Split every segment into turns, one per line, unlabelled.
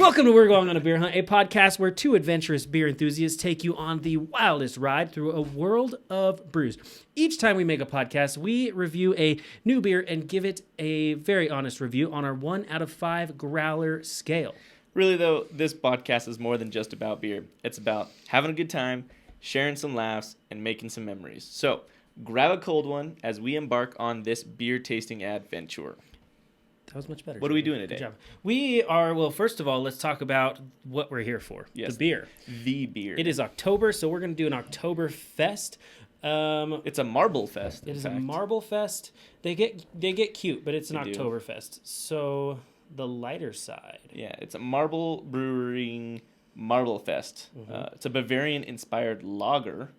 Welcome to We're Going on a Beer Hunt, a podcast where two adventurous beer enthusiasts take you on the wildest ride through a world of brews. Each time we make a podcast, we review a new beer and give it a very honest review on our 1 out of 5 growler scale.
Really, though, this podcast is more than just about beer. It's about having a good time, sharing some laughs, and making some memories. So, grab a cold one as we embark on this beer tasting adventure.
That was much better.
What are we doing today?
Good job. We are, well, first of all, let's talk about what we're here for.
Yes.
The beer.
The beer.
It is October, so we're going to do an October Fest.
It's a Marble Fest.
It is a Marble Fest. They get cute, but it's an October Fest. So the lighter side.
Yeah, it's a Marble Brewing Marble Fest.
Mm-hmm.
It's a Bavarian-inspired lager.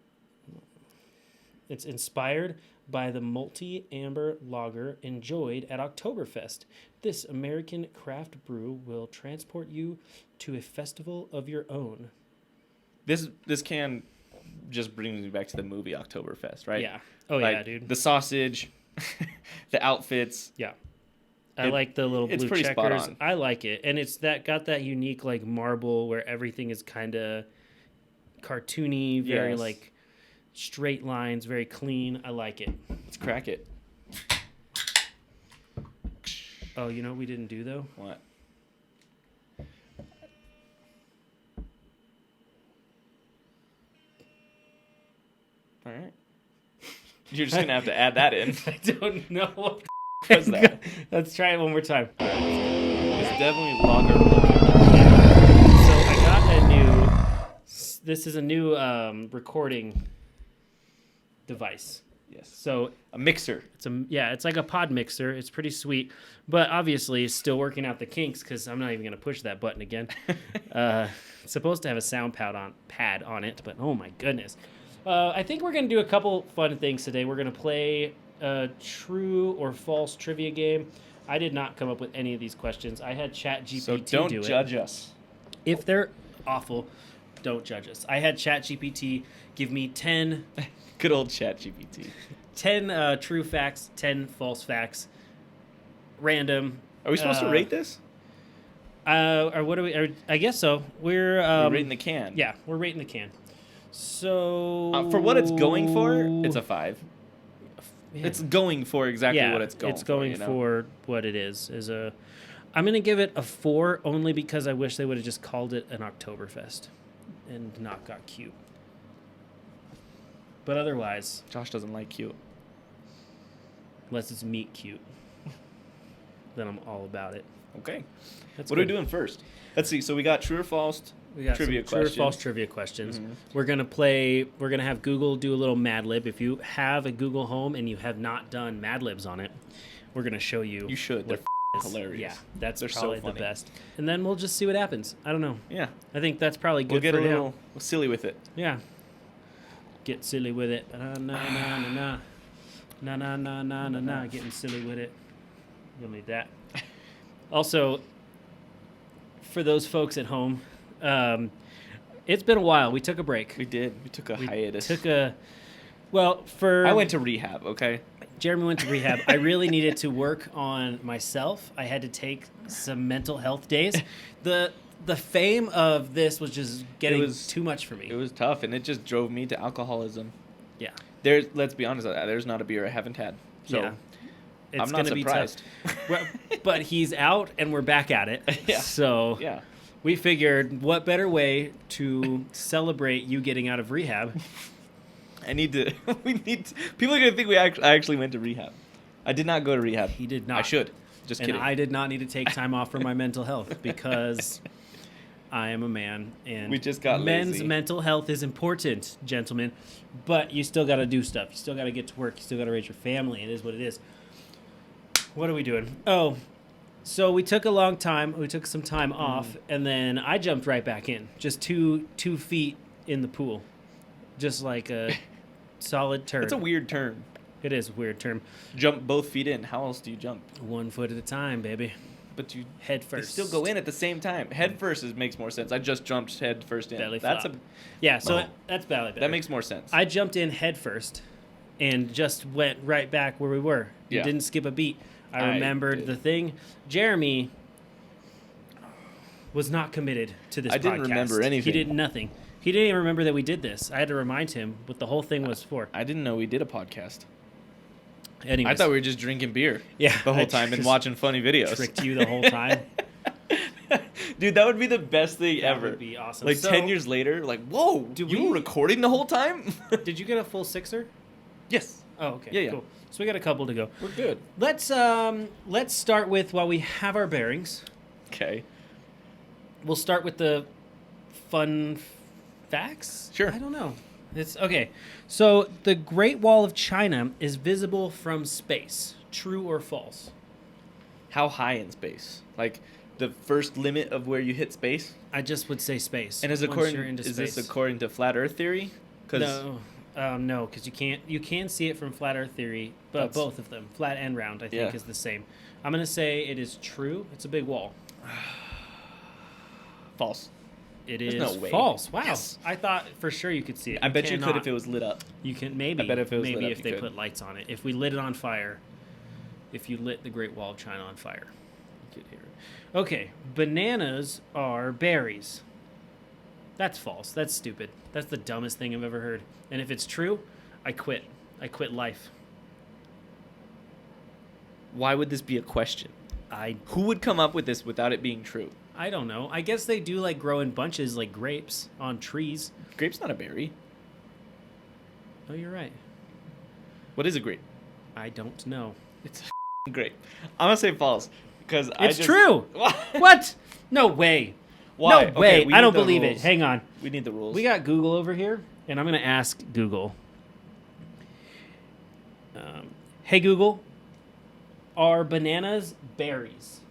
It's inspired by the malty amber lager enjoyed at Oktoberfest. This American craft brew will transport you to a festival of your own.
This can just brings me back to the movie Oktoberfest, right?
Yeah. Oh,
like,
yeah, dude.
The sausage, the outfits.
Yeah. I like the little blue checkers.
It's pretty spot on.
I like it. And it's got that unique like marble where everything is kind of cartoony, very like straight lines, very clean. I like it.
Let's crack it.
Oh, you know what we didn't do though?
What? All right. You're just gonna have to add that in.
I don't know what
was that.
Let's try it one more time.
It's definitely lager looking.
So I got a new. This is a new recording device.
Yes.
So
a mixer.
It's like a pod mixer. It's pretty sweet, but obviously still working out the kinks because I'm not even gonna push that button again. It's supposed to have a sound pad on it, but oh my goodness. I think we're gonna do a couple fun things today. We're gonna play a true or false trivia game. I did not come up with any of these questions. I had ChatGPT
so
do it.
don't judge us.
If they're awful, don't judge us. I had ChatGPT give me 10...
Good old ChatGPT.
10 true facts, 10 false facts. Random.
Are we supposed to rate this?
Or what do we... I guess so. We're
rating the can.
Yeah, we're rating the can. So...
for what it's going for, it's a 5.
Man.
It's going for exactly what it's going for.
It's going for what it is. I'm going to give it a 4 only because I wish they would have just called it an Oktoberfest and not got cute. But otherwise...
Josh doesn't like cute.
Unless it's meat cute. Then I'm all about it.
Okay.
That's
what are we doing first? Let's see. So we got true or false trivia questions.
True or false trivia questions. Mm-hmm. We're going to have Google do a little Mad Lib. If you have a Google Home and you have not done Mad Libs on it, we're going to show you.
You should. They're hilarious.
Yeah, they're
probably
so the best. And then we'll just see what happens. I don't know.
Yeah.
I think that's probably good.
We'll get
for
a little
now.
silly with it.
Yeah. Get silly with it. Na na na na na. Na na na na na na. Getting silly with it. You'll need that. Also, for those folks at home, it's been a while. We took a break.
We did. We took a hiatus.
I
went to rehab, okay?
Jeremy went to rehab. I really needed to work on myself. I had to take some mental health days. The fame of this was just getting too much for me.
It was tough, and it just drove me to alcoholism.
Yeah.
Let's be honest, there's not a beer I haven't had. So
yeah.
I'm not surprised.
But he's out, and we're back at it.
Yeah.
So
yeah.
We figured, what better way to celebrate you getting out of rehab?
People are going to think I actually went to rehab. I did not go to rehab.
He did not.
I should. Just kidding.
And I did not need to take time off for my mental health because I am a man. And
we just got
men's
lazy.
mental health is important, gentlemen. But you still got to do stuff. You still got to get to work. You still got to raise your family. It is what it is. What are we doing? Oh, so we took a long time. We took some time off, and then I jumped right back in. Just two feet in the pool. Just like a solid turd.
It's a weird term.
It is a weird term.
Jump both feet in. How else do you jump?
1 foot at a time, baby.
But you
head first.
You still go in at the same time. Head first makes more sense. I just jumped head first in.
Belly
that's
flop. That's belly better.
That makes more sense.
I jumped in head first and just went right back where we were.
Yeah.
Didn't skip a beat. I remembered the thing. Jeremy was not committed to this podcast.
I didn't remember anything.
He did nothing. He didn't even remember that we did this. I had to remind him what the whole thing was for.
I didn't know we did a podcast.
Anyways,
I thought we were just drinking beer
yeah,
the whole
I
time and
just
watching funny videos.
Tricked you the whole time.
Dude, that would be the best thing
That
ever.
would be awesome.
Like
So,
10 years later, like, whoa, you were recording the whole time?
Did you get a full sixer?
Yes.
Oh, okay.
Yeah, yeah.
Cool. So we got a couple to go.
We're good.
Let's start with, while we have our bearings,
Okay.
we'll start with the fun facts.
Sure.
I don't know. It's okay. So the Great Wall of China is visible from space. True or false?
How high in space? Like the first limit of where you hit space?
I just would say space.
And is this
space.
according to flat Earth theory?
No, because you can see it from flat Earth theory, but both of them, flat and round, I think is the same. I'm gonna say it is true. It's a big wall.
False.
There's
is
no way. False. Wow. Yes. I thought for sure you could see it.
I bet you could if it was lit up.
You can maybe.
I bet if it was
maybe
lit up,
if they put lights on it. If we lit it on fire. If you lit the Great Wall of China on fire, you could hear it. Okay, bananas are berries. That's false. That's stupid. That's the dumbest thing I've ever heard. And if it's true, I quit. I quit life.
Why would this be a question? Who would come up with this without it being true?
I don't know. I guess they do like grow in bunches like grapes on trees.
Grape's not a berry.
Oh, you're right.
What is a grape?
I don't know.
It's a grape. I'm gonna say false because
it's true. What? No way.
Why?
No way.
Okay,
I don't believe it. Hang on.
We need the rules.
We got Google over here, and I'm gonna ask Google. Hey Google, are bananas berries?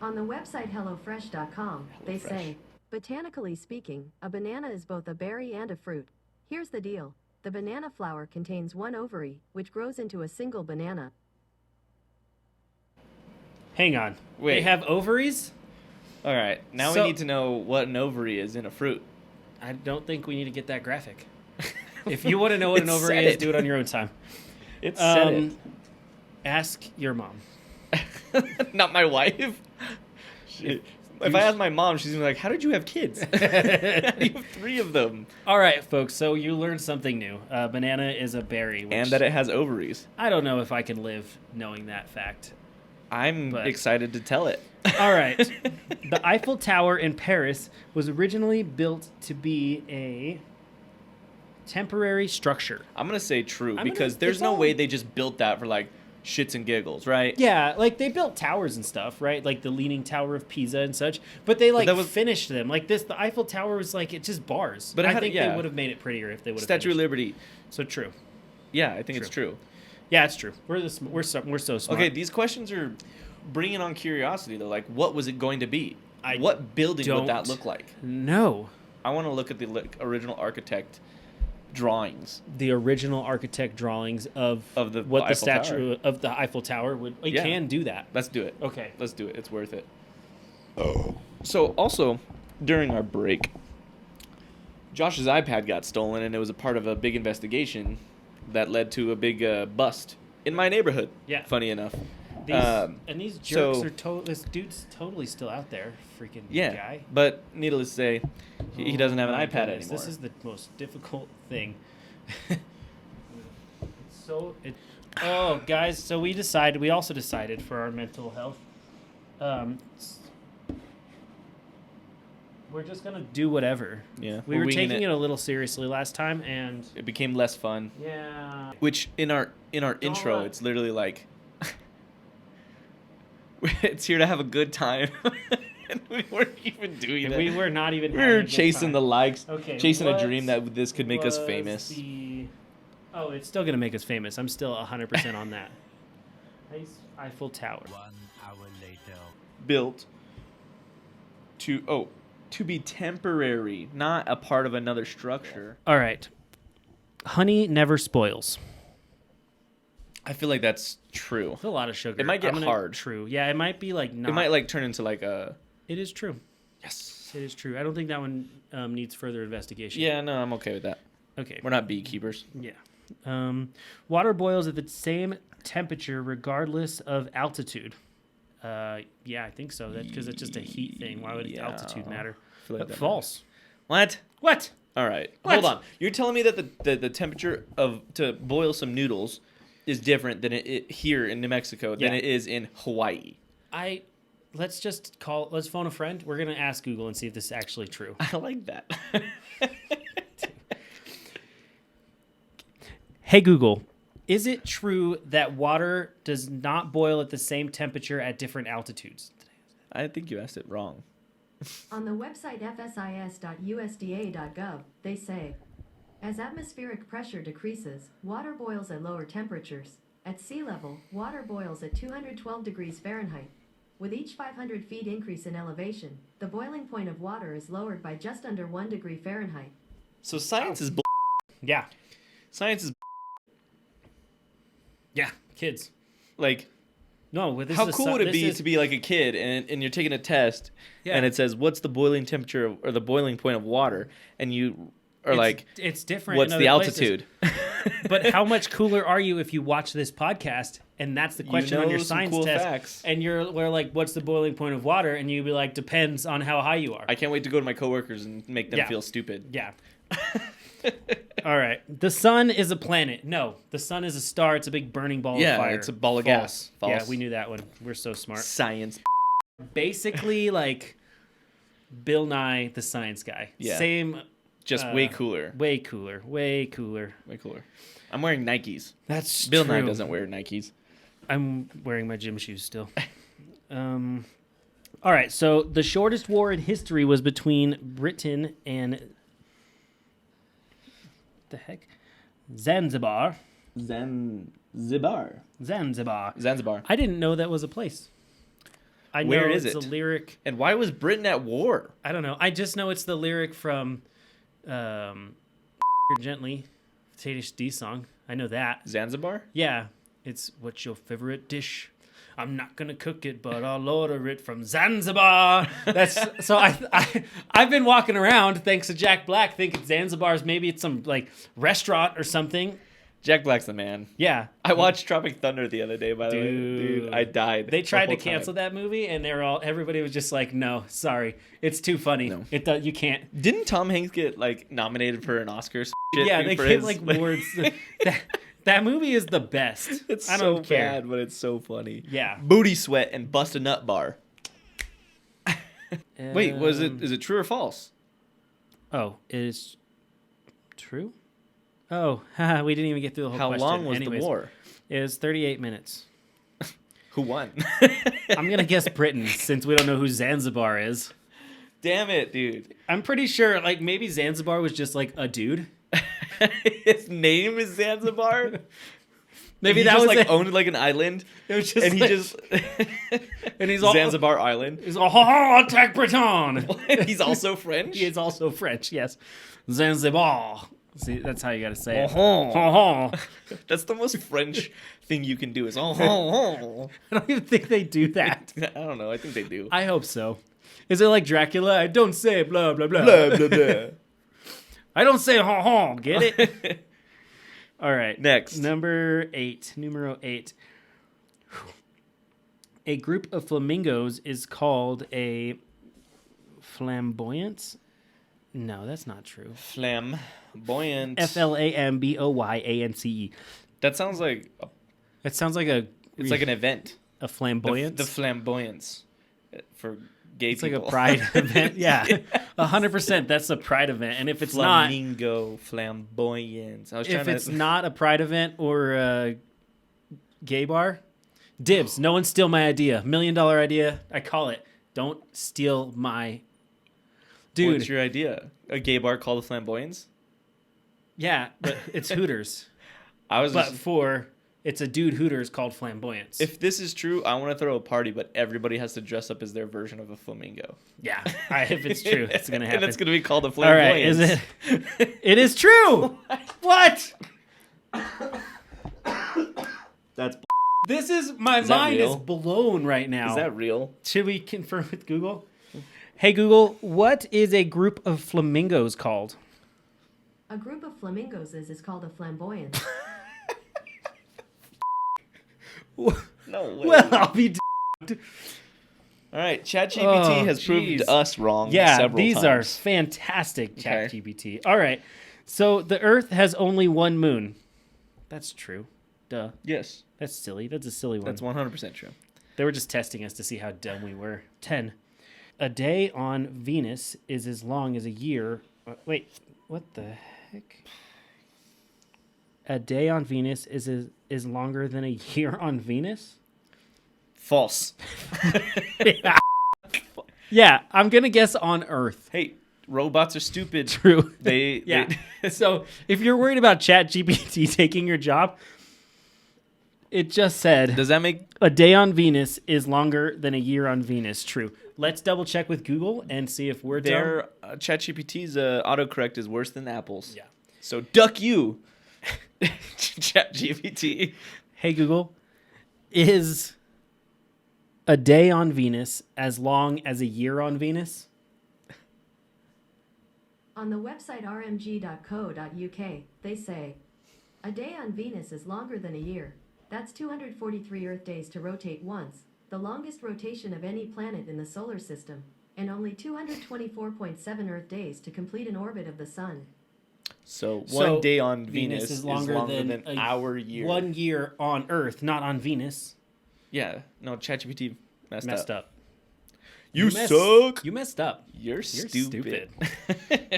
On the website HelloFresh.com, they say, botanically speaking, a banana is both a berry and a fruit. Here's the deal. The banana flower contains one ovary, which grows into a single banana.
Hang on.
Wait.
They have ovaries?
All right. Now we need to know what an ovary is in a fruit.
I don't think we need to get that graphic. If you want to know what an ovary is, do it on your own time.
It said it.
Ask your mom.
Not my wife. If I ask my mom, she's gonna be like, "How did you have kids? You have 3 of them."
All right, folks. So you learned something new. Banana is a berry,
and that it has ovaries.
I don't know if I can live knowing that fact.
I'm excited to tell it.
All right. The Eiffel Tower in Paris was originally built to be a temporary structure.
I'm gonna say true because there's no way they just built that for like shits and giggles, right?
Yeah, like they built towers and stuff, right? Like the Leaning Tower of Pisa and such. But they finished them. Like the Eiffel Tower was like it's just bars. But I think they would have made it prettier if they would have.
Statue of Liberty.
So true.
Yeah, I think it's true.
Yeah, it's true. We're so smart.
Okay, these questions are bringing on curiosity though. Like, what was it going to be? What building would that look like?
No.
I want to look at the original architect drawings.
The original architect drawings of
the
what the
Eiffel
statue
Tower.
of the Eiffel Tower would. We can do that.
Let's do it.
Okay.
Let's do it. It's worth it. Oh. So also, during our break, Josh's iPad got stolen, and it was a part of a big investigation that led to a big bust in my neighborhood.
Yeah.
Funny enough.
These jerks are this dude's totally still out there, freaking guy.
But needless to say, he doesn't have an iPad anymore.
This is the most difficult thing. Guys, so we also decided for our mental health, we're just gonna do whatever.
Yeah.
We were taking it a little seriously last time, and
it became less fun.
Yeah.
Which in our intro, it's literally like, it's here to have a good time. And we weren't even doing that.
We were not even.
We were chasing the likes, chasing a dream that this could make us famous.
Oh, it's still gonna make us famous. I'm still 100% on that. Eiffel Tower.
1 hour later.
Built to be temporary, not a part of another structure.
All right. Honey never spoils.
I feel like that's true.
It's a lot of sugar.
It might get hard.
True. Yeah, it might be like not.
It might like turn into like a.
It is true.
Yes.
It is true. I don't think that one needs further investigation.
Yeah, no, I'm okay with that.
Okay.
We're not beekeepers.
Yeah. Water boils at the same temperature regardless of altitude. Yeah, I think so. That because it's just a heat thing. Why would
Yeah.
altitude matter?
I feel like that
False.
What?
What?
All right.
What?
Hold on. You're telling me that the temperature to boil some noodles is different than it here in New Mexico than
Yeah.
it is in Hawaii.
Let's phone a friend. We're gonna ask Google and see if this is actually true.
I like that.
Hey Google, is it true that water does not boil at the same temperature at different altitudes?
I think you asked it wrong.
On the website fsis.usda.gov, they say, as atmospheric pressure decreases, water boils at lower temperatures. At sea level, water boils at 212 degrees Fahrenheit. With each 500 feet increase in elevation, the boiling point of water is lowered by just under 1 degree Fahrenheit.
So science is
Yeah.
science is
Yeah. Kids.
like
No, this
how
is
cool would it be to be like a kid and you're taking a test and it says what's the boiling temperature or the boiling point of water and you are like
it's different.
what's
in
the
other places.
altitude?
But how much cooler are you if you watch this podcast and that's the question on your
some
science
cool
test
facts.
and we're like, what's the boiling point of water? And you'd be like, depends on how high you are.
I can't wait to go to my coworkers and make them
Yeah.
feel stupid.
Yeah. All right. The sun is a planet. No, the sun is a star. It's a big burning ball of fire.
It's a ball of
False.
gas. False.
Yeah, we knew that one. We're so smart.
Science.
Basically, like Bill Nye, the science guy.
Yeah.
Same.
Just way cooler.
Way cooler. Way cooler.
Way cooler. I'm wearing Nikes.
That's
Bill
true.
Nye doesn't wear Nikes.
I'm wearing my gym shoes still. All right. So the shortest war in history was between Britain and the heck, Zanzibar.
Zanzibar.
Zanzibar. I didn't know that was a place. I
Where
know
is
it's
it?
a lyric.
And why was Britain at war?
I don't know. I just know it's the lyric from Gently, Tenacious D song. I know that.
Zanzibar?
Yeah. It's what's your favorite dish? I'm not gonna cook it, but I'll order it from Zanzibar. That's so. I've been walking around thanks to Jack Black, thinking Zanzibar's maybe it's some like restaurant or something.
Jack Black's the man.
Yeah,
I watched Tropic Thunder the other day, by the way. Dude, I died.
They tried
the
to
whole
cancel
time.
that movie, and everybody was just like, "No, sorry, it's too funny.
No.
You can't."
Didn't Tom Hanks get like nominated for an Oscar?
Yeah, they
for
gave
his-
like awards. That movie is the best.
It's
I don't
so
care.
bad, but it's so funny.
Yeah.
Booty Sweat and Bust a Nut Bar. Wait, is it true or false?
Oh, it is true. Oh, haha, we didn't even get through the whole
How
question.
long was
Anyways,
the war?
It was 38 minutes.
Who won?
I'm gonna guess Britain since we don't know who Zanzibar is.
Damn it, dude.
I'm pretty sure like maybe Zanzibar was just like a dude.
His name is Zanzibar.
Maybe
he
that
just
was
like
it.
owned like an island,
It was just
and he
like-
just
and he's all
Zanzibar Island.
He's all attack Breton.
He's also French.
He is also French. Yes, Zanzibar. See, that's how you gotta say it.
Uh-huh. That's the most French thing you can do. Is
I don't even think they do that.
I don't know. I think they do.
I hope so. Is it like Dracula? I don't say blah blah blah.
Blah blah blah.
I don't say Get it? All right.
Next.
Numero 8. A group of flamingos is called a flamboyance. No, that's not true.
Flamboyant.
Flamboyance.
That sounds like
It sounds like a.
it's like an event.
a flamboyance.
The flamboyance for gay
It's like
people.
a pride event. Yeah, 100%. That's a pride event. And if it's not,
Flamingo flamboyance. I was trying
if
to.
it's not a pride event or a gay bar, dibs. No one steal my idea. $1 million idea. I call it. Don't steal my. Dude.
What's your idea? A gay bar called the Flamboyance?
Yeah, but it's Hooters.
I was.
But
Just,
it's a dude Hooters called Flamboyance.
if this is true, I want to throw a party, but everybody has to dress up as their version of a flamingo.
Yeah, if it's true, it's gonna happen.
And it's gonna be called the
All
Flamboyance.
right, is it? It is true. What?
That's.
This is my
Is that
mind
real?
is blown right now.
Is that real?
Should we confirm with Google? Hey Google, what is a group of flamingos called?
A group of flamingos is called a flamboyance.
No way.
Well, I'll be.
All right, ChatGPT has proved us wrong several
these
times.
are fantastic, ChatGPT. All right. So the Earth has only one moon. That's true. Duh.
Yes.
That's silly. That's a silly one.
That's 100% true.
They were just testing us to see how dumb we were. 10. A day on Venus is as long as a year. Wait, what the heck? A day on Venus is longer than a year on Venus?
False.
Yeah, I'm going to guess on Earth.
Hey, robots are stupid.
True.
They
So if you're worried about ChatGPT taking your job, it just said
Does that make
a day on Venus is longer than a year on Venus. True. Let's double check with Google and see if we're
their ChatGPT's autocorrect is worse than Apple's?
Yeah.
So duck you, ChatGPT.
Hey Google, is a day on Venus as long as a year on Venus?
On the website rmg.co.uk, they say, a day on Venus is longer than a year. That's 243 Earth days to rotate once, the longest rotation of any planet in the solar system, and only 224.7 Earth days to complete an orbit of the Sun.
So one day on Venus is longer than our year.
1 year on Earth, not on Venus.
Yeah. No, ChatGPT messed up.
You
suck.
You messed up.
You're stupid.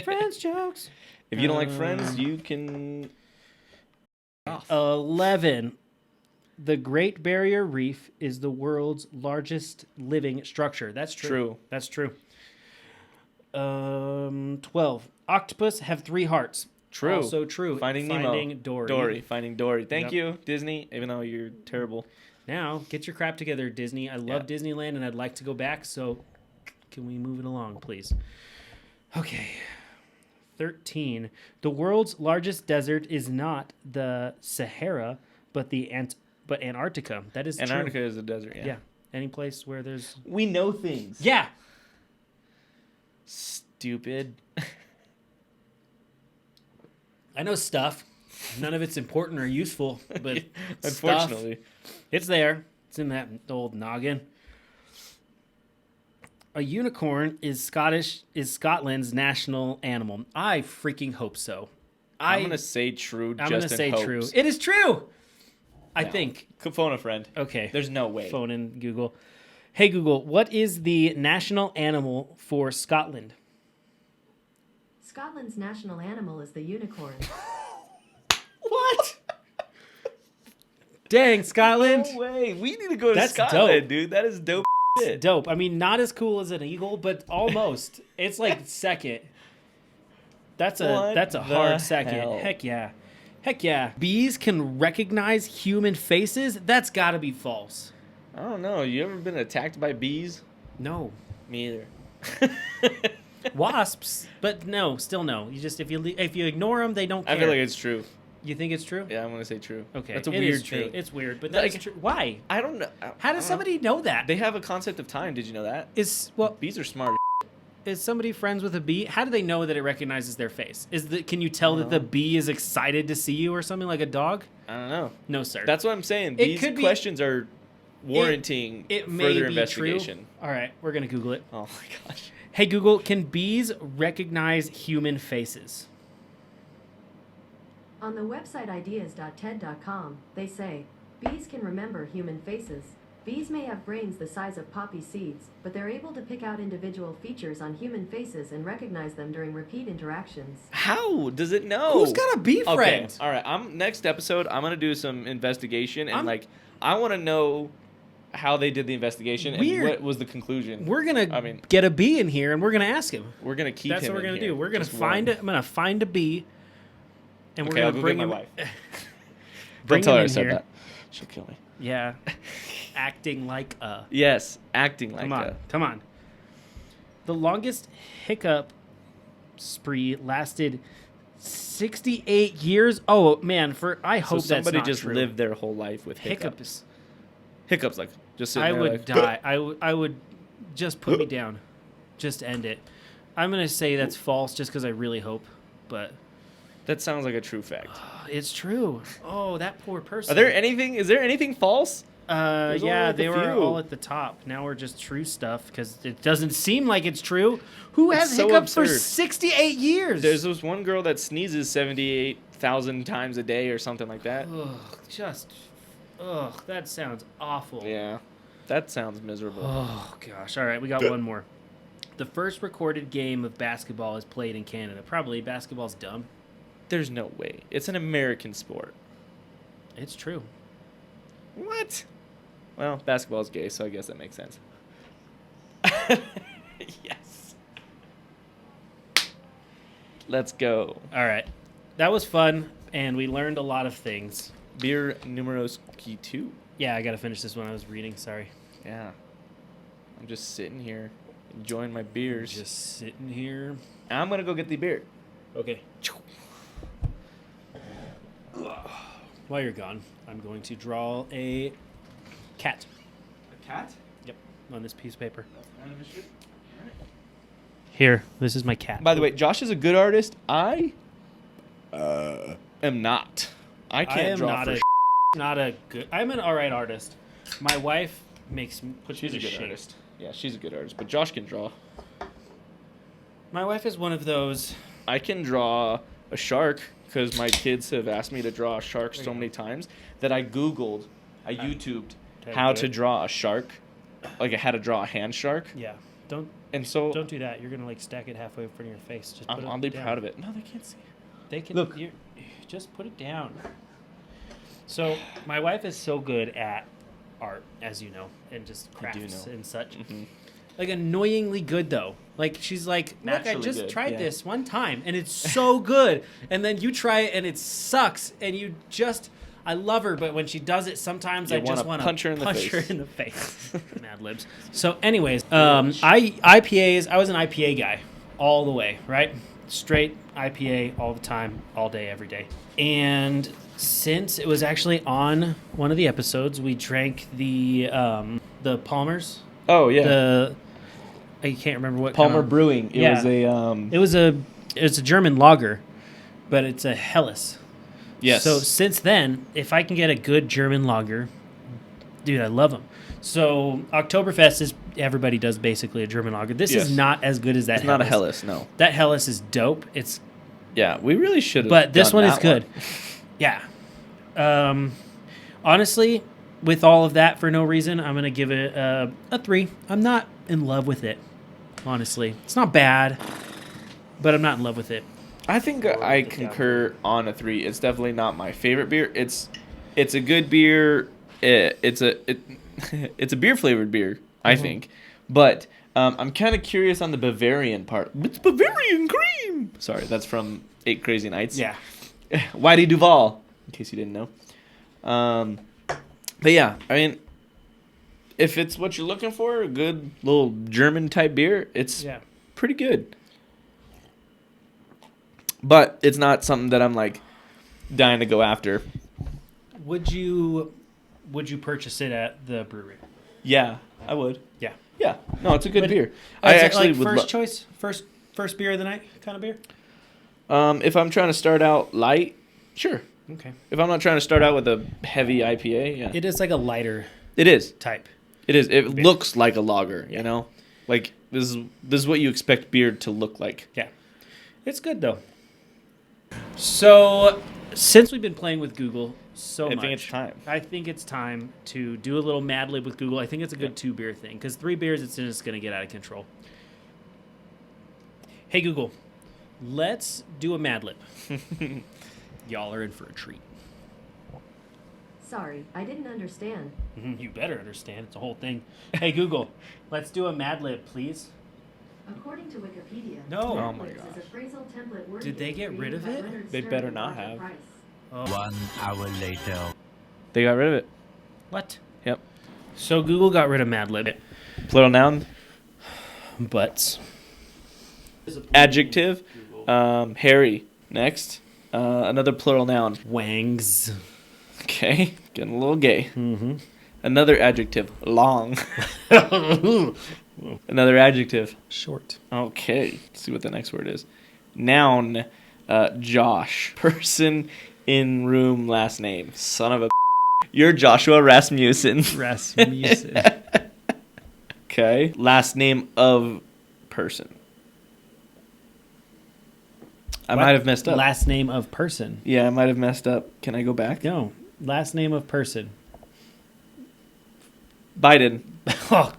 Friends jokes.
If you don't like Friends, you can...
11. The Great Barrier Reef is the world's largest living structure. That's true. That's true. 12. Octopus have 3 hearts.
True.
Also true.
Finding Nemo.
Dory.
Finding Dory. Thank you, Disney, even though you're terrible.
Now, get your crap together, Disney. I love Disneyland, and I'd like to go back, so can we move it along, please? Okay. 13. The world's largest desert is not the Sahara, but Antarctica. That is
Antarctica
true.
is a desert, yeah.
Yeah. Any place where there's...
We know things.
Yeah.
Stupid.
I know stuff. None of it's important or useful, but
Unfortunately.
It's there. It's in that old noggin. A unicorn is Scotland's national animal. I freaking hope so.
I'm going to say true.
I'm going to say true. It is true. I think.
Phone a friend.
Okay.
There's no way.
Phone in Google. Hey, Google, what is the national animal for Scotland?
Scotland's national animal is the unicorn.
What? Dang, Scotland.
No way. We need to go to
That's
Scotland,
dope.
dude. That is dope.
It's dope. I mean, not as cool as an eagle, but almost. It's like second. That's a hard second.
Hell?
Heck yeah. Heck yeah. Bees can recognize human faces? That's got to be false.
I don't know. You ever been attacked by bees?
No.
Me either.
Wasps, but no, still no. You just if you ignore them, they don't care.
I feel like it's true.
You think it's true?
Yeah, I'm gonna say true.
Okay,
that's a
it
weird
is true.
thing.
It's weird, but
Like,
that's true. Why?
I don't know.
How does somebody know that?
They have a concept of time. Did you know that? Bees are smart.
Is somebody friends with a bee? How do they know that it recognizes their face? Can you tell that the bee is excited to see you or something like a dog?
I don't know.
No, sir.
That's what I'm saying.
It
These
could be-
questions are warranting
it may
further
be
investigation.
True. All right, we're gonna Google it.
Oh my gosh.
Hey Google, can bees recognize human faces?
On the website ideas.ted.com, they say, bees can remember human faces. Bees may have brains the size of poppy seeds, but they're able to pick out individual features on human faces and recognize them during repeat interactions.
How does it know?
Who's got a bee friend?
Okay. All right. Next episode, I'm gonna do some investigation and I want to know how they did the investigation and what was the conclusion.
We're gonna get a bee in here and we're gonna ask him.
We're gonna keep.
That's
him
what we're
in
gonna
here.
do. We're gonna
Just
find
one.
it. I'm gonna find a bee, and
Okay,
we're
I'll
gonna
go
bring
get
him.
my wife.
Bring
Don't tell
him
her I
in
said
here.
that. She'll kill me.
Yeah, acting like a.
Yes, acting like
Come on. The longest hiccup spree lasted 68 years. Oh man, I hope
so somebody
that's not
just
true.
lived their whole life with hiccups. Hiccups, like just sitting
I
there
would
like,
die. I would just put me down. Just end it. I'm gonna say that's false, just because I really hope, but
That sounds like a true fact.
it's true. Oh, that poor person.
Is there anything false? There's only
Yeah,
like a
they were
few.
all at the top. Now we're just true stuff because it doesn't seem like it's true. Who
It's
has
so
hiccups for
absurd.
68 years?
There's this one girl that sneezes 78,000 times a day or something like that.
That sounds awful.
Yeah, that sounds miserable.
Oh, gosh. All right, we got one more. The first recorded game of basketball is played in Canada. Probably basketball's dumb.
There's no way. It's an American sport.
It's true.
What? Well, basketball's gay, so I guess that makes sense. Yes. Let's go.
All right. That was fun, and we learned a lot of things.
Beer numeros 2.
Yeah, I got to finish this one. I was reading. Sorry.
Yeah. I'm just sitting here enjoying my beers.
Just sitting here.
I'm going to go get the beer.
Okay. While you're gone, I'm going to draw a cat.
A cat?
Yep, on this piece of paper. Here, this is my cat.
By the way, Josh is a good artist. I am not. I can't
am
draw
not
for
a not a good. I'm an all right artist. My wife puts
She's
me
a
to
good
shame.
artist. Yeah, she's a good artist, but Josh can draw.
My wife is one of those.
I can draw a shark because my kids have asked me to draw a shark so many times that I Googled, I YouTubed how to draw a shark, like how to draw a hand shark.
Yeah, don't
And
do that. You're gonna like stack it halfway in front of your face. Just put
I'm
it
oddly
down.
proud of it. No, they can't see.
They can
Look.
just put it down. So my wife is so good at art, as you know, and just
I do
crafts
know.
and such.
Mhm.
Like annoyingly good though. Like she's like, look, I
Naturally
just
good,
tried
yeah.
this one time and it's so good. And then you try it and it sucks. And you just, I love her, but when she does it, sometimes
You
I just
wanna
want to
punch her in the face.
her in the face. Mad libs. So, anyways, IPAs. I was an IPA guy all the way, right? Straight IPA all the time, all day, every day. And since it was actually on one of the episodes, we drank the Palmer's.
Oh yeah,
I can't remember what
Palmer
kind of-
Brewing. It
Yeah.
was a
It was a German lager, but it's a Helles.
yes.
So since then, if I can get a good German lager, dude, I love them. So Oktoberfest is everybody does basically a German lager. This
Yes.
is not as good as that.
it's not a Helles. No.
That Helles is dope. It's
Yeah, we really should have.
but this
done
one is
that
good. Yeah. Honestly, with all of that for no reason, I'm gonna give it a 3. I'm not in love with it. Honestly, it's not bad, but I'm not in love with it.
I think I concur on a 3. It's definitely not my favorite beer. It's a good beer. It's a beer flavored beer, I think. But I'm kind of curious on the Bavarian part. It's Bavarian cream. Sorry, that's from 8 Crazy Nights.
Yeah.
Whitey Duvall, in case you didn't know. But yeah, I mean, if it's what you're looking for, a good little German type beer, it's
Yeah.
pretty good. But it's not something that I'm like dying to go after.
Would you purchase it at the brewery?
Yeah, I would.
Yeah.
Yeah, no, it's a good
But
beer.
Is
I
it
actually
like
would.
first choice, first beer of the night kind of beer.
If I'm trying to start out light, sure.
Okay.
If I'm not trying to start out with a heavy IPA, yeah,
It is like a lighter
it is.
type.
It is. It looks like a lager, you know, like this is what you expect beer to look like.
Yeah. It's good though. So, since we've been playing with Google so
I
much,
think it's time.
I think it's time to do a little Mad Lib with Google. I think it's a good 2 beer thing because 3 beers, it's just going to get out of control. Hey Google, let's do a Mad Lib. Y'all are in for a treat.
Sorry, I didn't understand.
You better understand. It's a whole thing. Hey Google, let's do a Mad Lib, please.
According to Wikipedia,
No.
Oh my
Madlibs is a phrasal template word
Did they
game
get rid
created
of
by
it?
Leonard
They
Stern
better
and
not
Arthur
have.
Price.
Oh,
1 hour later.
They got rid of it.
what?
Yep.
So Google got rid of Mad Lib.
Plural noun.
Butts.
Adjective. Hairy. Next. Another plural noun.
Wangs.
Okay. Getting a little gay.
Mm-hmm.
Another adjective. Long. Another adjective.
Short.
Okay. Let's see what the next word is. Noun. Josh. Person in room last name. Son of a You're Joshua Rasmussen.
Rasmussen.
Okay. Last name of person. I might have messed up.
Last name of person.
Yeah, I might have messed up. Can I go back?
No. Last name of person.
Biden.
Oh,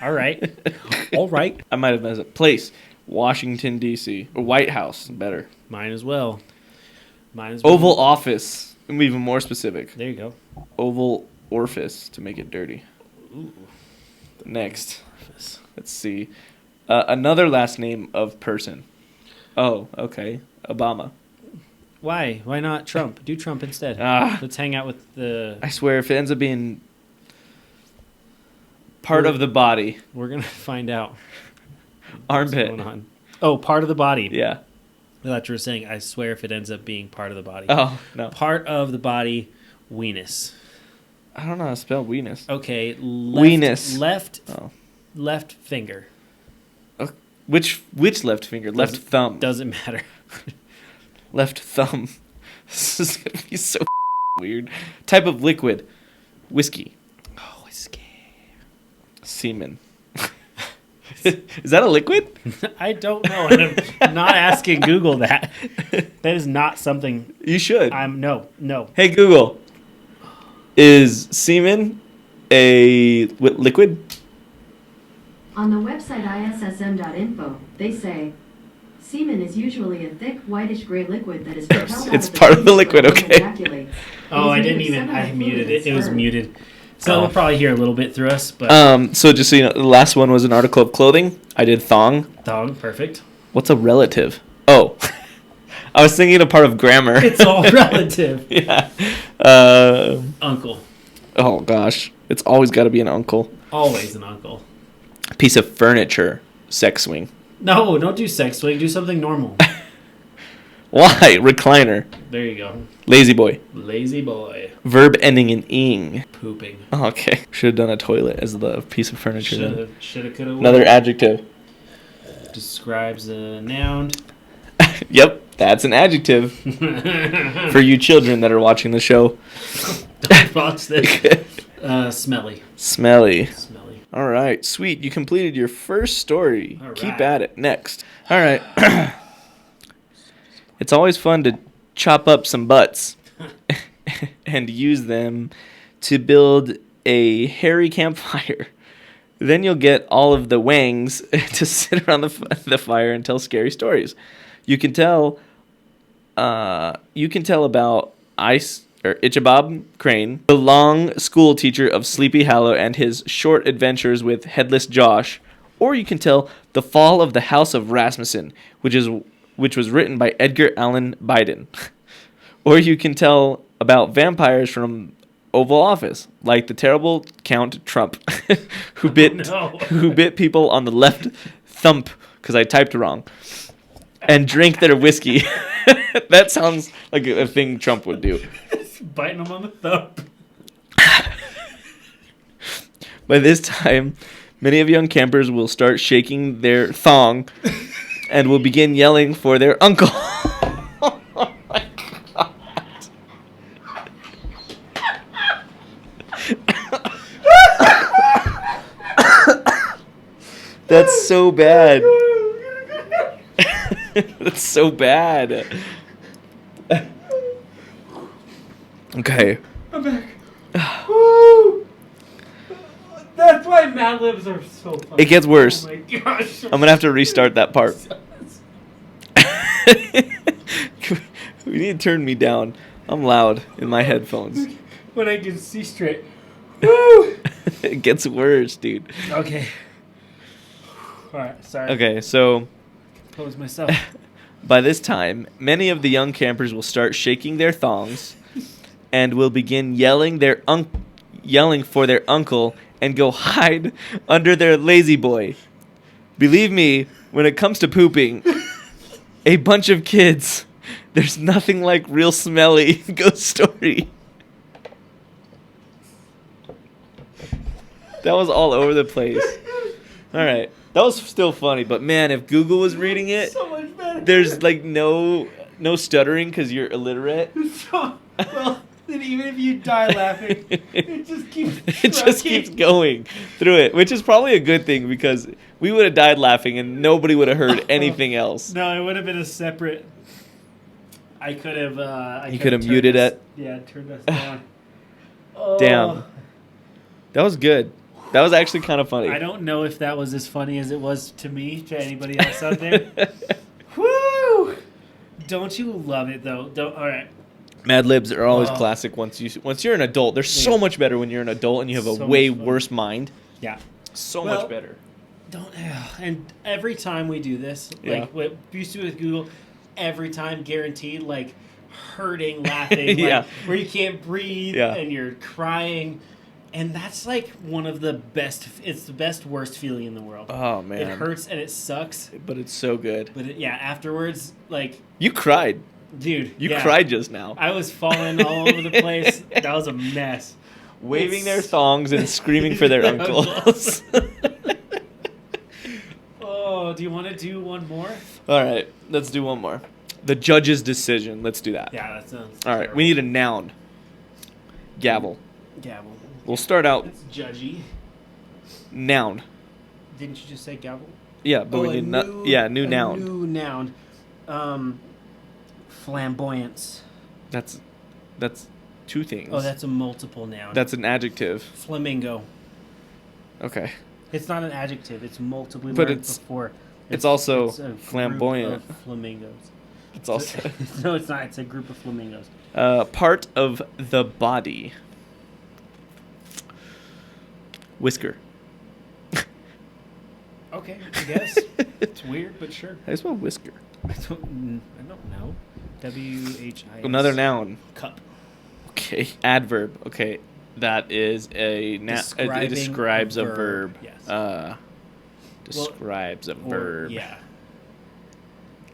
all right. All right.
I might have messed up. Place. Washington, D.C. Or White House. Better.
Mine as well.
Oval Office. I'm even more specific.
There you go.
Oval Orifice to make it dirty.
Ooh.
Next. Let's see. Another last name of person. Oh, okay. Obama.
Why? Why not Trump? Do Trump instead. Let's hang out with the...
I swear, if it ends up being part of the body.
We're going to find out.
Armpit.
What's going on. Oh, part of the body.
Yeah.
I thought you were saying, I swear if it ends up being part of the body.
Oh, no.
Part of the body, weenus.
I don't know how to spell weenus.
Okay.
Weenus.
Left finger.
Which left finger? Left thumb.
Doesn't matter.
Left thumb. This is going to be so weird. Type of liquid. Whiskey.
Oh, whiskey.
Semen. Is that a liquid?
I don't know. And I'm not asking Google that. That is not something.
You should.
No.
Hey, Google. Is semen a liquid?
On the website issm.info, they say, semen is usually a thick, whitish-gray liquid that is propelled out
It's
of the
part of the
penis
liquid,
when one
okay.
ejaculates.
Oh, I
It is
didn't
either
even. I
seminal
muted
fluid
it. It was
sperm.
muted. So we'll probably hear a little bit through us. But
So just so you know, the last one was an article of clothing. I did thong.
Thong, perfect.
What's a relative? Oh. I was thinking a part of grammar.
It's all relative.
Yeah.
Uncle.
Oh, gosh. It's always got to be an uncle.
Always an uncle.
Piece of furniture. Sex swing.
No, don't do sex swing. Do something normal.
Why? Recliner.
There you go.
Lazy boy.
Lazy boy.
Verb ending in ing.
Pooping.
Oh, okay. Should have done a toilet as the piece of furniture. then.
Shoulda, coulda,
Another
woulda.
adjective.
Describes a noun.
Yep, that's an adjective for you children that are watching the show.
Don't watch this. Smelly.
Smelly.
Smelly.
All right, sweet. You completed your first story.
All
Keep
right.
at it. Next. All right. It's always fun to chop up some butts and use them to build a hairy campfire. Then you'll get all of the wangs to sit around the fire and tell scary stories. You can tell about Ichabod Crane, the long school teacher of Sleepy Hollow, and his short adventures with Headless Josh, or you can tell The Fall of the House of Rasmussen, which was written by Edgar Allan Biden. Or you can tell about vampires from Oval Office, like the terrible Count Trump, who bit people on the left thump because I typed wrong, and drank their whiskey. That sounds like a thing Trump would do.
Biting them on the thumb.
By this time, many of young campers will start shaking their thong and will begin yelling for their uncle. Oh my God. That's so bad. That's so bad. Okay.
I'm back. Woo! That's why Mad Libs are so fun.
It gets worse.
Oh my gosh.
I'm going to have to restart that part. You need to turn me down. I'm loud in my headphones.
When I can see straight. Woo!
It gets worse, dude.
Okay. Alright, sorry.
Okay, so
Compose myself.
by this time, many of the young campers will start shaking their thongs and will begin yelling for their uncle and go hide under their lazy boy. Believe me, when it comes to pooping, a bunch of kids, there's nothing like real smelly ghost story. That was all over the place. All right. That was still funny, but man, if Google was reading it,
So much better.
there's like no stuttering because you're illiterate.
Well, then even if you die laughing, it just keeps
It just keeps going through it, which is probably a good thing because we would have died laughing and nobody would have heard anything else.
No, it would have been a separate. I could have.
You could have muted it.
Yeah, turned us down. Oh.
Damn. That was good. That was actually kind of funny.
I don't know if that was as funny as it was to me, to anybody else out there. Woo! Don't you love it though? All right.
Mad Libs are always classic once you're an adult. They're so much better when you're an adult and you have a
So
way
much fun.
worse mind.
Yeah.
So
Well,
much better.
And every time we do this,
Yeah.
like what we used to do with Google, every time guaranteed, like hurting, laughing, like,
Yeah.
where you can't breathe
Yeah.
and you're crying. And that's like one of the best, it's the best, worst feeling in the world.
Oh man.
It hurts and it sucks.
But it's so good.
But afterwards, like,
You cried.
dude.
You
yeah.
cried just now.
I was falling all over the place. That was a mess.
Waving their thongs and screaming for their uncles.
Oh, do you want to do one more?
All right, let's do one more. The judge's decision. Let's do that.
Yeah, that sounds
All right, we need a noun. Gavel.
gavel.
We'll start out
It's judgy.
noun.
Didn't you just say gavel?
Yeah, but we need new noun.
New noun. Flamboyance.
That's two things.
Oh, that's a multiple noun.
That's an adjective.
Flamingo.
Okay.
It's not an adjective. It's multiple. We
But
learned
it's-
before.
it's also
a group
flamboyant.
of flamingos.
It's also
No, it's not. It's a group of flamingos.
part of the body. Whisker.
Okay, I guess. It's weird, but sure.
I spell whisker.
I don't know. WHIS.
Another noun.
Cup.
Okay. Adverb. Okay. That is a noun. It
Describing
describes
a
a verb.
Yes.
Describes a
Or-
verb.
Yeah.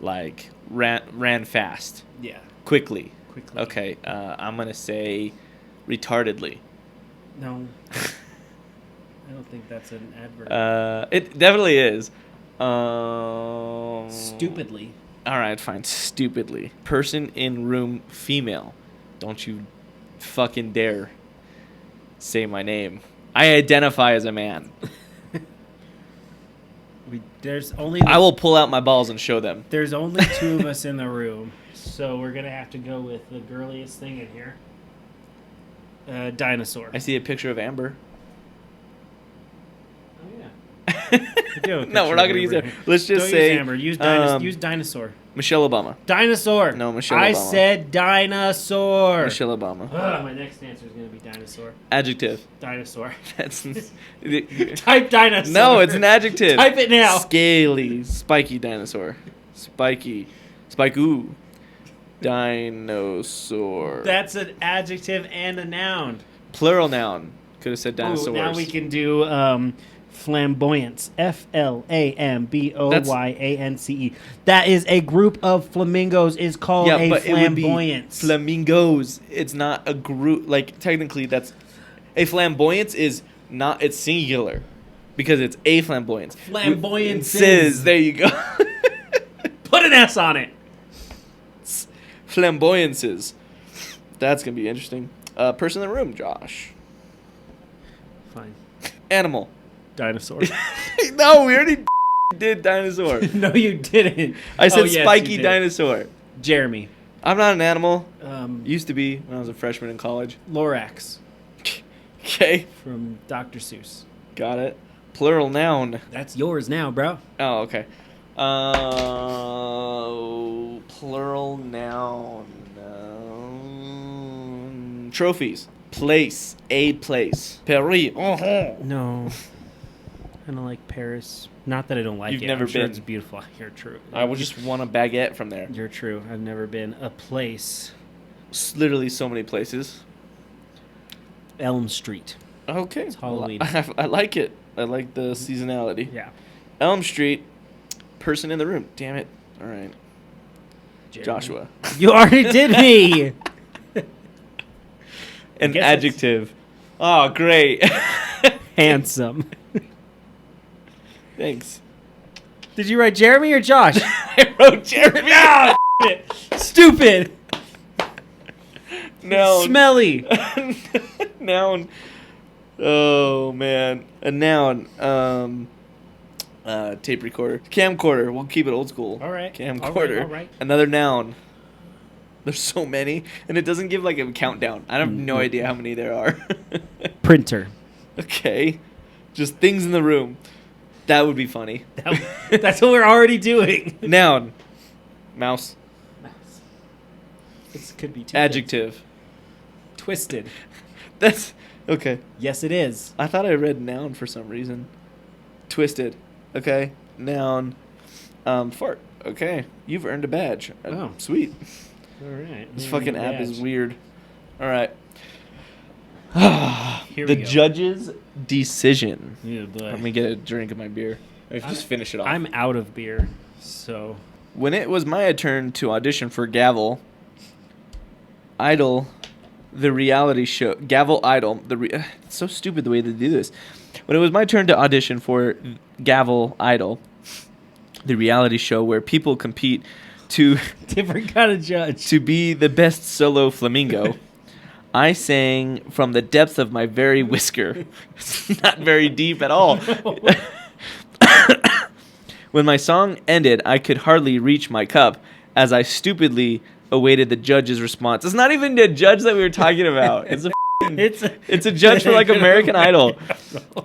Like ran fast.
Yeah.
Quickly.
Quickly.
Okay. I'm gonna say retardedly.
No. I don't think that's an adverb.
It definitely is.
Stupidly.
All right, fine. Stupidly. Person in room, female. Don't you fucking dare say my name. I identify as a man.
There's only
I will pull out my balls and show them.
there's only two of us in the room, so we're gonna have to go with the girliest thing in here. Dinosaur.
I see a picture of Amber.
Oh yeah.
No, we're not gonna use it. Let's just
Don't
say
use Amber. Use dinosaur.
Michelle Obama.
Dinosaur.
No, Michelle
I
Obama.
said dinosaur.
Michelle Obama.
My next answer is gonna be dinosaur.
Adjective.
Dinosaur.
That's
Type dinosaur.
no, it's an adjective.
Type it now.
Scaly, spiky dinosaur. Spiky, spike-oo. Dinosaur.
That's an adjective and a noun.
Plural noun. Could have said
Ooh,
dinosaurs.
now we can do flamboyance. Flamboyance. That is a group of flamingos. Is called a
but it would be
flamboyance.
flamingos. It's not a group. Like technically, that's a flamboyance is not. It's singular because it's a flamboyance.
Flamboyances.
There you go.
Put an S on it.
Flamboyances. That's gonna be interesting. Person in the room, Josh.
Fine.
Animal.
Dinosaur.
No, we already did dinosaur.
No, you didn't.
I said
Oh, yes,
spiky
you did.
dinosaur.
Jeremy.
I'm not an animal.
Um,
Used to be when I was a freshman in college.
Lorax
Okay,
from Dr. Seuss.
got it. Plural noun.
That's yours now, bro.
Oh, okay. Plural noun. Trophies. Place. A place. Paris.
No. I don't like Paris. Not that I don't like
You've
it.
never
I'm sure
been.
it's beautiful. You're true.
I would just want a baguette from there.
You're true. I've never been. A place.
Literally so many places.
Elm Street.
Okay.
It's Halloween.
I like it. I like the seasonality.
Yeah.
Elm Street. Person in the room. Damn it. All right.
Jeremy.
Joshua.
You already did me.
An
guess
adjective. Oh, great.
Handsome.
Thanks.
Did you write Jeremy or Josh?
I wrote Jeremy.
Ah, Stupid.
Noun.
Smelly.
Noun. Oh man, a noun. Tape recorder, camcorder. We'll keep it old school.
All right.
Camcorder.
All right.
Another noun. There's so many, and it doesn't give like a countdown. I have no idea how many there are.
Printer.
Okay, just things in the room. That would be funny.
That's what we're already doing.
Noun. Mouse.
This could be two
Adjective.
things. Twisted.
That's okay.
Yes, it is.
I thought I read noun for some reason. Twisted. Okay. Noun. Fart. Okay. You've earned a badge.
Oh.
Sweet.
All right.
This fucking app is weird. All right.
Here
The
we go.
judge's decision.
Yeah, boy.
Let me get a drink of my beer. Just finish it off.
I'm out of beer, so
When it was my turn to audition for Gavel, Idol, the reality show, Gavel Idol, it's so stupid the way they do this. When it was my turn to audition for Gavel Idol, the reality show where people compete to
different kind of judge.
to be the best solo flamingo, I sang from the depths of my very whisker. It's not very deep at all. When my song ended, I could hardly reach my cup as I stupidly awaited the judge's response. It's not even the judge that we were talking about. It's a judge for like American Idol.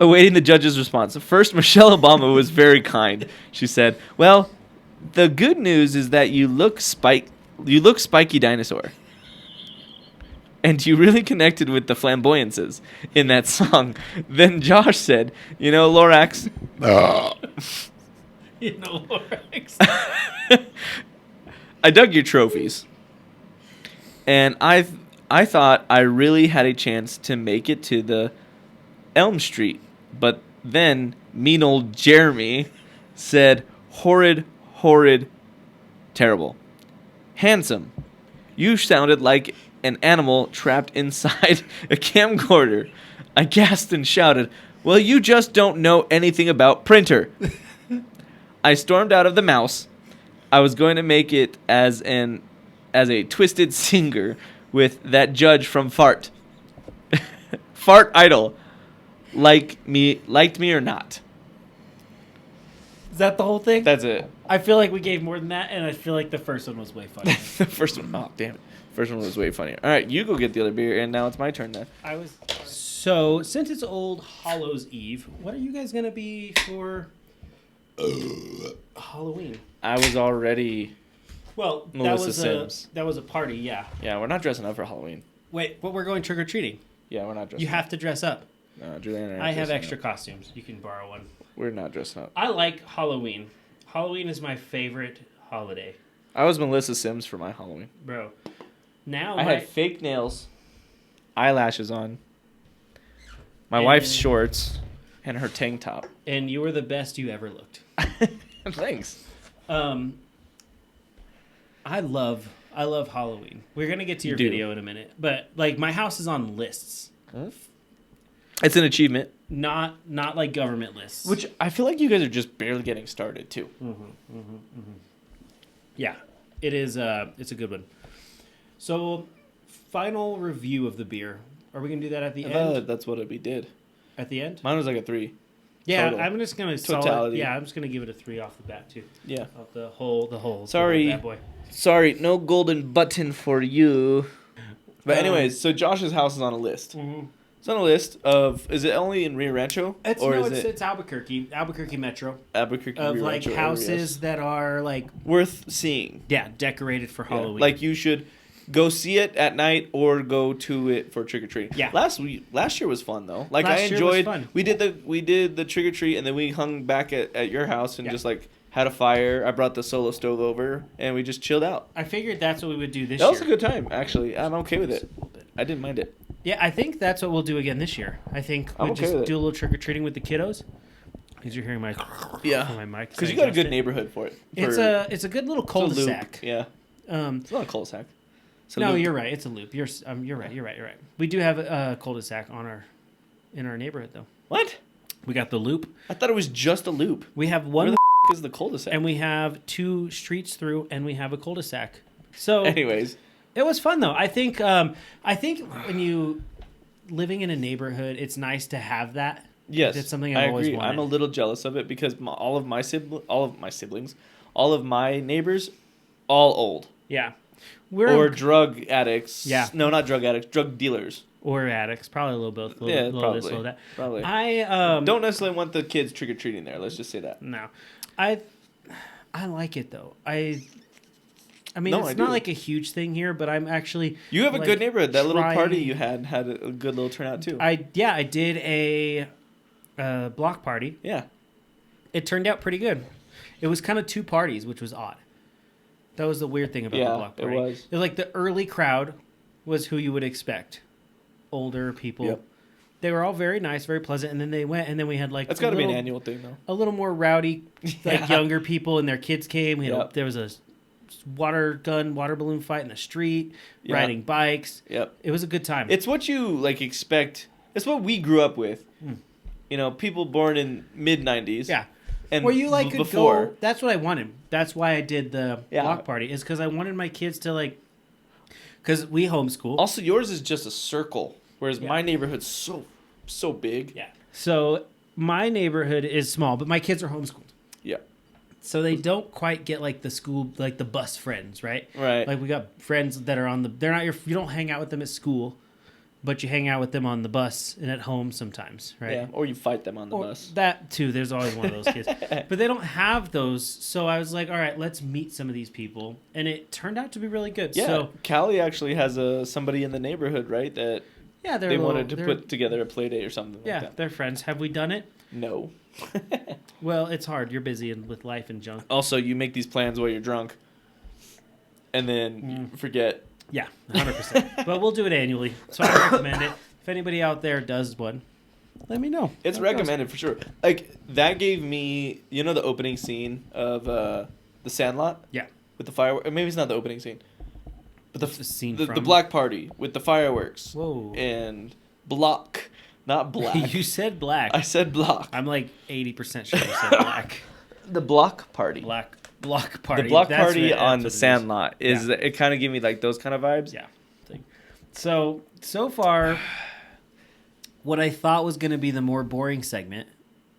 Awaiting the judge's response. First, Michelle Obama was very kind. She said, "Well, the good news is that you look Spiky Dinosaur. And you really connected with the flamboyances in that song." Then Josh said, "You know, Lorax."
You know, Lorax.
I dug your trophies. And I thought I really had a chance to make it to the Elm Street. But then mean old Jeremy said, horrid, terrible. Handsome. You sounded like an animal trapped inside a camcorder. I gasped and shouted, "Well, you just don't know anything about printer." I stormed out of the mouse. I was going to make it as a twisted singer with that judge from Fart. Fart Idol. Liked me or not.
Is that the whole thing?
That's it.
I feel like we gave more than that, and I feel like the first one was way funnier.
The first one, oh damn it. First one was way funnier. All right, you go get the other beer, and now it's my turn then.
So, since it's Old Hallows Eve, what are you guys gonna be for Halloween?
I was already.
Well,
Melissa Sims.
that was a party, yeah.
Yeah, we're not dressing up for Halloween.
Wait, but we're going trick or treating.
Yeah, we're not dressing
You
up.
have to dress up.
No, Juliana and
I have
dressing
extra
up.
costumes. You can borrow one.
We're not dressing up.
I like Halloween. Halloween is my favorite holiday,
I was Melissa Sims for my Halloween.
bro. Now
I had fake nails, eyelashes on, my wife's shorts, and her tank top.
and you were the best you ever looked.
Thanks.
I love Halloween. We're gonna get to your
do.
video in a minute, but like my house is on lists,
It's an achievement.
not like government lists.
Which I feel like you guys are just barely getting started too.
Yeah, it is. It's a good one. So, final review of the beer. Are we gonna do that at the end?
That's what we did.
At the end?
Mine was like a 3.
Yeah,
total.
I'm just gonna
Totality.
Yeah, I'm just gonna give it a 3 off the bat too.
Yeah.
Off the whole.
Sorry.
bad boy.
Sorry, no golden button for you. But
Um,
anyways, so Josh's house is on a list. It's on a list of. Is it only in Rio Rancho?
It's
it
Albuquerque Metro,
Albuquerque?
of
Rio
like
Rancho
houses
areas?
that are like
Worth seeing.
decorated for
Yeah.
Halloween.
Like you should go see it at night or go to it for trick or treat.
Yeah.
Last year was fun though. Like
Last
I
year was
enjoyed.
fun.
We did the trick or treat and then we hung back at your house and
Yeah.
just like had a fire. I brought the solo stove over and we just chilled out.
I figured that's what we would do this
That
year.
was a good time actually. I'm okay with it. I didn't mind it.
Yeah, I think that's what we'll do again this year. I think
I'm
we'll
okay
just
with it.
do a little trick or treating with the kiddos. Because you're hearing my my mic.
Because
so
you got a
adjust
good
it.
neighborhood for it.
It's a good little
it's a loop.
cul-de-sac.
Yeah,
Um,
it's not a cul-de-sac. It's a
no,
loop.
you're right. It's a loop. You're right. We do have a cul-de-sac in our neighborhood though.
What?
We got the loop.
I thought it was just a loop.
We have
Where
one,
the is the cul-de-sac?
and we have 2 streets through, and we have a cul-de-sac. So
Anyways,
It was fun though. I think when you living in a neighborhood, it's nice to have that.
Yes,
It's something
I
I've always
agree.
wanted.
I'm a little jealous of it because all of my siblings, all of my neighbors, all old
Yeah.
or drug addicts.
Yeah.
No, not drug addicts, drug dealers.
Or addicts, probably a little both. A little,
Yeah,
little
probably.
this, little that.
Probably.
I
Don't necessarily want the kids trick or treating there. Let's just say that.
no, I like it though. I mean,
No,
it's
I
not
do.
like a huge thing here, but I'm actually
You have a
like,
good neighborhood. That little
trying-
party you had a good little turnout too.
I did a block party.
Yeah.
It turned out pretty good. It was kind of two parties, which was odd. That was the weird thing about the
Yeah,
block
it
party.
was.
It was like the early crowd was who you would expect. Older people.
Yep.
They were all very nice, very pleasant, and then they went, and then we had like
That's got to be an annual thing though.
a little more rowdy, like
Yeah.
younger people and their kids came. We had
Yep.
there was a water balloon fight in the street,
Yeah.
riding bikes.
Yep.
It was a good time.
It's what you like expect. It's what we grew up with. You know, people born in mid '90s.
yeah.
And
Where you like could
before.
go. That's what I wanted. That's why I did the
Yeah.
block party. Is because I wanted my kids to like, because we homeschool.
Also, yours is just a circle, whereas
Yeah.
my neighborhood's so big.
Yeah. So my neighborhood is small, but my kids are homeschooled.
Yeah.
So they don't quite get like the school, like the bus friends, right?
Right.
Like we got friends that are on the. They're not your. You don't hang out with them at school, but you hang out with them on the bus and at home sometimes, right?
Yeah. Or you fight them on the
Or
bus.
that too. There's always one of those kids, but they don't have those. So I was like, all right, let's meet some of these people, and it turned out to be really good.
Yeah.
So
Callie actually has somebody in the neighborhood, right? That
yeah,
they wanted to put together a play date or something
Yeah,
like that.
they're friends. Have we done it?
No.
Well, it's hard. You're busy and with life and junk.
Also, you make these plans while you're drunk, and then you forget.
Yeah, 100%. But we'll do it annually, so I recommend it. If anybody out there does one, let me know.
It's
How it goes.
recommended for sure. Like that gave me, the opening scene of The Sandlot.
Yeah.
With the fireworks. Maybe it's not the opening scene, but
The scene
the
from?
black party with the fireworks.
Whoa.
And block, not black.
You said black.
I said block.
I'm like 80% sure you said black.
The block party.
Block party.
The block
That's
party
what-
on
that's
The
what it is.
Sandlot is
Yeah.
it kind of gave me like those kind of vibes.
Yeah. Thing. So far, what I thought was going to be the more boring segment,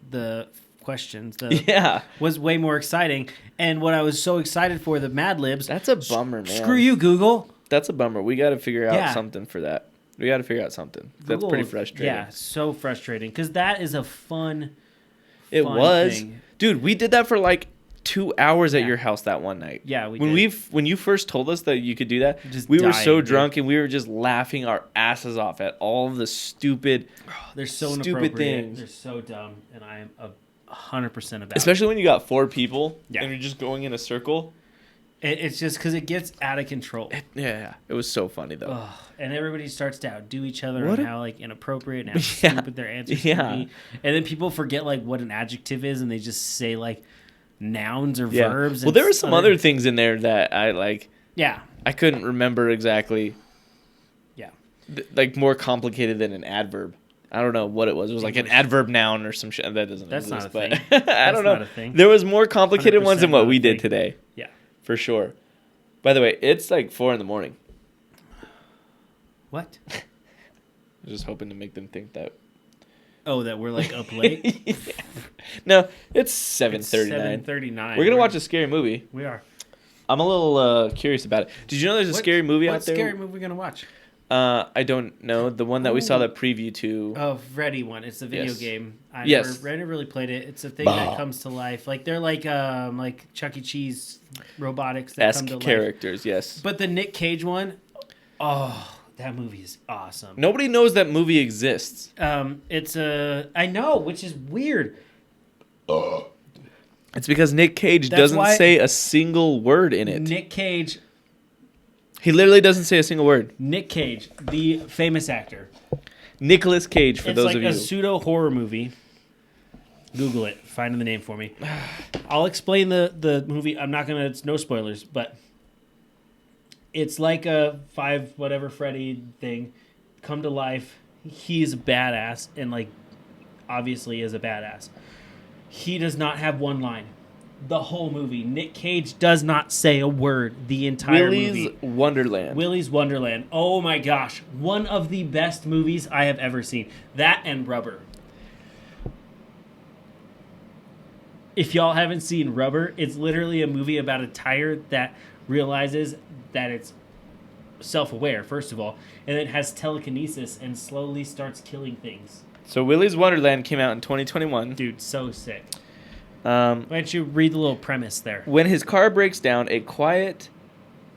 the questions,
Yeah.
was way more exciting. And what I was so excited for, the Mad Libs.
That's a bummer, man.
Screw you, Google.
That's a bummer. We got to figure out
Yeah.
something for that. We got to figure out something. That's
Google-
pretty frustrating.
Yeah, so frustrating because that is a fun.
It
fun
was.
thing.
Dude, we did that for like 2 hours at
Yeah.
your house that one night.
Yeah, we
when
did.
when you first told us that you could do that,
Just
we were
dying,
so
dude.
drunk and we were just laughing our asses off at all the stupid,
They're so
Stupid
inappropriate.
things.
They're so dumb, and I am 100% about
especially when you got 4 people
Yeah.
and you're just going in a circle.
It's just because it gets out of control.
Yeah, it was so funny though.
Ugh. And everybody starts to outdo each other
What
on
a-
how like inappropriate and how
Yeah.
stupid their answers
Yeah.
can be. And then people forget like what an adjective is, and they just say like nouns or
Yeah.
verbs.
Well,
and
there were some other things in there that I like.
Yeah,
I couldn't remember exactly.
yeah.
Like more complicated than an adverb. I don't know what it was. It was like an
English.
adverb noun or some shit. That doesn't
That's
exist.
not a
but
thing.
I
That's
don't know.
not a thing.
There was more complicated ones than
100%
what
not
we
a
did
thing.
today.
Yeah.
For sure. By the way, it's like 4 a.m.
What?
I was just hoping to make them think that.
Oh, that we're like up late.
Yeah. No, it's 7:39.
7:39.
We're gonna watch a scary movie.
We are.
I'm a little curious about it. Did you know there's a scary movie
what
out there?
scary movie we gonna watch?
I don't know. The one that we saw the preview to.
Oh, Freddy one. It's a video
Yes.
game. I
Yes.
never really played it. It's a thing that comes to life. Like they're like Chuck E. Cheese robotics that come
esque
to life.
characters, yes.
But the Nick Cage one, oh, that movie is awesome.
Nobody knows that movie exists.
It's I know, which is weird.
It's because Nick Cage
That's
doesn't
why-
say a single word in it.
Nick Cage,
He literally doesn't say a single word.
the famous actor.
Nicolas Cage, for
It's
those
like
of you.
a pseudo horror movie. Google it. Find the name for me. I'll explain the movie. I'm not gonna. It's no spoilers, but it's like a 5 whatever Freddy thing come to life. He's a badass and like obviously is a badass. He does not have one line. the whole movie. Nick Cage does not say a word the entire
Willy's
movie.
Wonderland.
Willy's Wonderland. Oh my gosh. One of the best movies I have ever seen. That and Rubber. If y'all haven't seen Rubber, it's literally a movie about a tire that realizes that it's self-aware, first of all, and then has telekinesis and slowly starts killing things.
So Willy's Wonderland came out in 2021.
Dude, so sick. Why don't you read the little premise there?
When his car breaks down, a quiet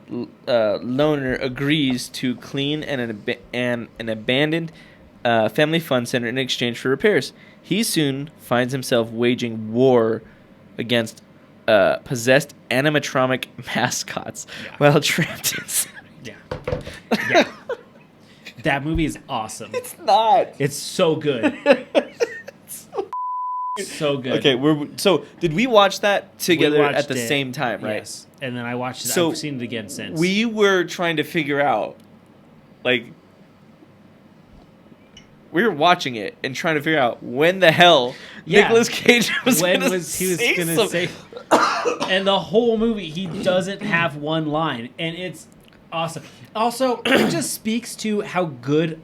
loner agrees to clean an abandoned family fun center in exchange for repairs. He soon finds himself waging war against possessed animatronic mascots while trapped inside.
Yeah. That movie is awesome.
It's not.
It's so good. So good.
Okay, so did we watch that together
watched
at the
it,
same time, right?
Yes. And then I watched it.
So
I've seen it again since.
We were trying to figure out, like, we were watching it and trying to figure out when the hell Nicolas Cage was going to say.
And the whole movie, he doesn't have one line, and it's awesome. Also, it just speaks to how good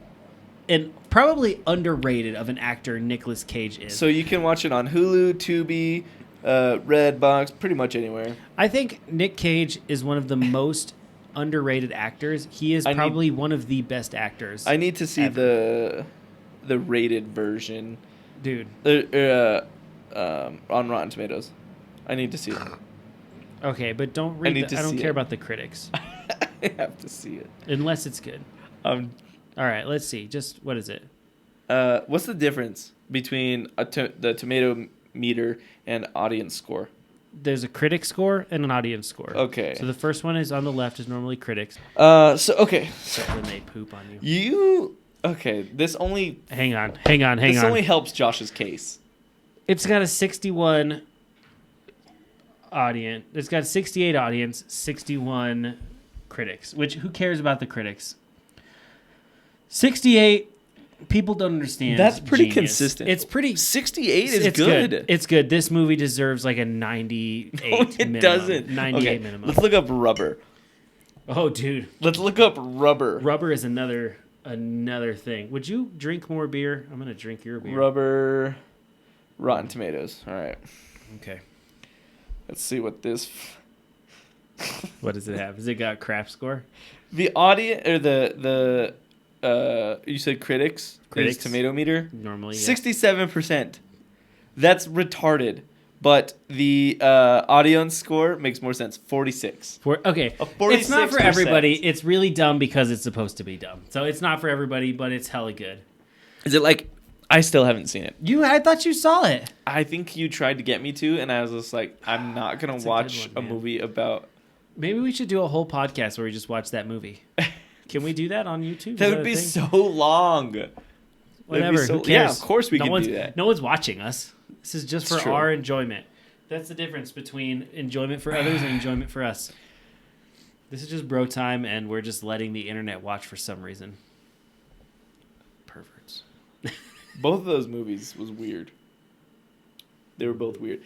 and probably underrated of an actor Nicolas Cage is.
So you can watch it on Hulu, Tubi, Redbox, pretty much anywhere.
I think Nick Cage is one of the most underrated actors. He is probably one of the best actors.
I need to see the rated version,
dude.
On Rotten Tomatoes. I need to see it.
Okay, but don't read. I don't care about the critics.
I have to see it
unless it's good. All right, let's see. Just what is it?
What's the difference between the tomato meter and audience score?
There's a critic score and an audience score.
Okay.
So the first one is on the left is normally critics.
So
when they poop on you.
This only
hang on.
This only helps Josh's case.
It's got a 61 audience. It's got 68 audience, 61 critics. Which who cares about the critics? 68 people don't understand.
That's pretty
genius.
consistent.
It's pretty
68 is good.
It's good. This movie deserves like a 98 minimum.
It doesn't.
98 minimum.
Let's look up Rubber.
Oh, dude.
Let's look up Rubber.
Rubber is another thing. Would you drink more beer? I'm going to drink your beer.
Rubber, Rotten Tomatoes. All right.
Okay.
Let's see what this...
What does it have? Has it got crap score?
The audience, or the you said critics is tomato meter?
Normally,
67%. That's retarded. But the audience score makes more sense. 46.
It's not for everybody. It's really dumb because it's supposed to be dumb. So it's not for everybody, but it's hella good.
Is it like... I still haven't seen it.
I thought you saw it.
I think you tried to get me to, and I was just like, I'm not going to watch a movie about...
Maybe we should do a whole podcast where we just watch that movie. Can we do that on YouTube?
That would be so long.
Whatever. Who cares?
Yeah, of course we can do that.
No one's watching us. This is just for our enjoyment. That's the difference between enjoyment for others and enjoyment for us. This is just bro time, and we're just letting the internet watch for some reason. Perverts.
Both of those movies was weird. They were both weird.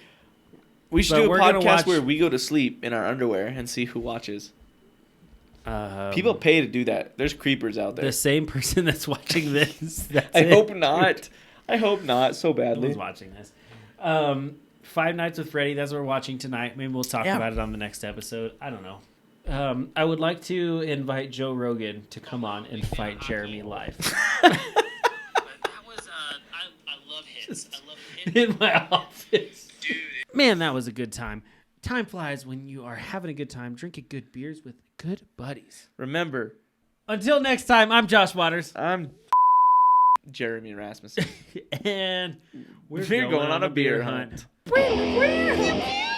We should do a podcast where we go to sleep in our underwear and see who watches. People pay to do that. There's creepers out there.
The same person that's watching this.
I hope not. I hope not so badly.
No one's watching this. Five Nights with Freddy. That's what we're watching tonight. Maybe we'll talk about it on the next episode. I don't know. I would like to invite Joe Rogan to come on and fight Jeremy live. In my office. Dude. Man, that was a good time. Time flies when you are having a good time, drinking good beers with good buddies.
Remember.
Until next time, I'm Josh Waters.
I'm Jeremy Rasmussen.
And we're
going on a beer hunt.
hunt.